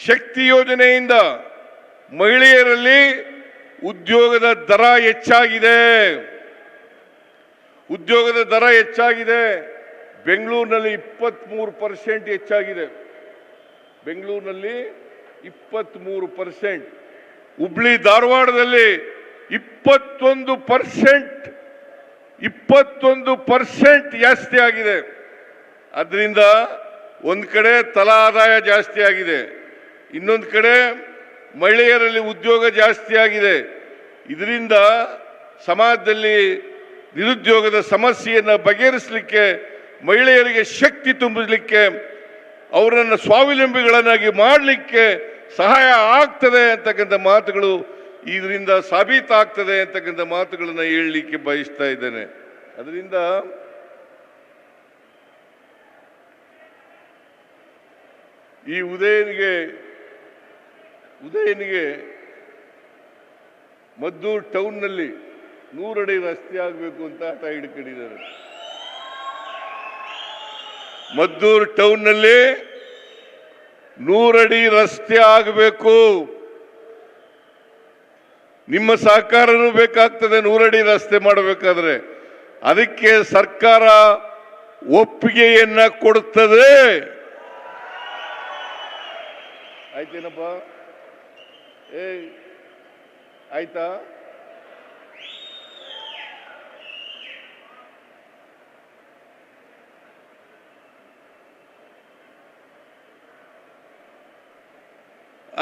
ಶಕ್ತಿ ಯೋಜನೆಯಿಂದ ಮಹಿಳೆಯರಲ್ಲಿ ಉದ್ಯೋಗದ ದರ ಹೆಚ್ಚಾಗಿದೆ. ಉದ್ಯೋಗದ ದರ ಹೆಚ್ಚಾಗಿದೆ. ಬೆಂಗಳೂರಿನಲ್ಲಿ 23% ಹೆಚ್ಚಾಗಿದೆ. ಬೆಂಗಳೂರಿನಲ್ಲಿ 23%, ಹುಬ್ಳಿ ಧಾರವಾಡದಲ್ಲಿ 21% ಜಾಸ್ತಿ ಆಗಿದೆ. ಅದರಿಂದ ಒಂದು ಕಡೆ ತಲಾ ಆದಾಯ ಜಾಸ್ತಿ ಆಗಿದೆ, ಇನ್ನೊಂದು ಕಡೆ ಮಹಿಳೆಯರಲ್ಲಿ ಉದ್ಯೋಗ ಜಾಸ್ತಿ ಆಗಿದೆ. ಇದರಿಂದ ಸಮಾಜದಲ್ಲಿ ನಿರುದ್ಯೋಗದ ಸಮಸ್ಯೆಯನ್ನು ಬಗೆಹರಿಸಲಿಕ್ಕೆ, ಮಹಿಳೆಯರಿಗೆ ಶಕ್ತಿ ತುಂಬಲಿಕ್ಕೆ, ಅವರನ್ನು ಸ್ವಾವಲಂಬಿಗಳನ್ನಾಗಿ ಮಾಡಲಿಕ್ಕೆ ಸಹಾಯ ಆಗ್ತದೆ ಅಂತಕ್ಕಂಥ ಮಾತುಗಳು, ಇದರಿಂದ ಸಾಬೀತಾಗ್ತದೆ ಅಂತಕ್ಕಂಥ ಮಾತುಗಳನ್ನು ಹೇಳಲಿಕ್ಕೆ ಬಯಸ್ತಾ ಇದ್ದೇನೆ. ಅದರಿಂದ ಈ ಉದಯನಿಗೆ ಮದ್ದೂರು ಟೌನ್ನಲ್ಲಿ 100 ಅಡಿ ರಸ್ತೆ ಆಗಬೇಕು ಅಂತ ಹಠ ಹಿಡ್ಕೊಂಡಿದ್ದಾರೆ. ಮದ್ದೂರು ಟೌನ್ನಲ್ಲಿ 100 ಅಡಿ ರಸ್ತೆ ಆಗಬೇಕು. ನಿಮ್ಮ ಸಹಕಾರನೂ ಬೇಕಾಗ್ತದೆ 100 ಅಡಿ ರಸ್ತೆ ಮಾಡಬೇಕಾದ್ರೆ. ಅದಕ್ಕೆ ಸರ್ಕಾರ ಒಪ್ಪಿಗೆಯನ್ನ ಕೊಡುತ್ತದೆ. ಆಯ್ತೇನಪ್ಪ? ಆಯ್ತಾ?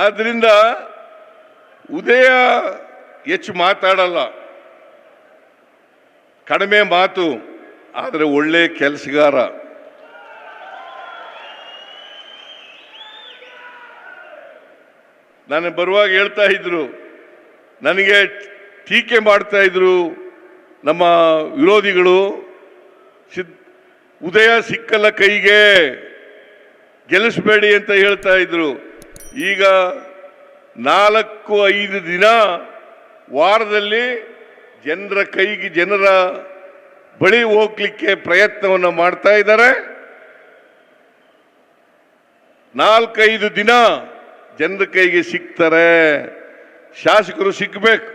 ಆದ್ರಿಂದ ಉದಯ ಹೆಚ್ಚು ಮಾತಾಡಲ್ಲ, ಕಡಿಮೆ ಮಾತು, ಆದರೆ ಒಳ್ಳೆ ಕೆಲಸಗಾರ. ನಾನು ಬರುವಾಗ ಹೇಳ್ತಾ ಇದ್ರು, ನನಗೆ ಟೀಕೆ ಮಾಡ್ತಾ ಇದ್ರು ನಮ್ಮ ವಿರೋಧಿಗಳು, ಉದಯ ಸಿಕ್ಕಲ್ಲ ಕೈಗೆ, ಗೆಲ್ಲಿಸಬೇಡಿ ಅಂತ ಹೇಳ್ತಾ ಇದ್ರು. ಈಗ 4-5 ದಿನ ವಾರದಲ್ಲಿ ಜನರ ಕೈಗೆ, ಜನರ ಬಳಿ ಹೋಗ್ಲಿಕ್ಕೆ ಪ್ರಯತ್ನವನ್ನು ಮಾಡ್ತಾ ಇದ್ದಾರೆ. 4-5 ದಿನ ಜನರ ಕೈಗೆ ಸಿಗ್ತಾರೆ. ಶಾಸಕರು ಸಿಕ್ಕಬೇಕು.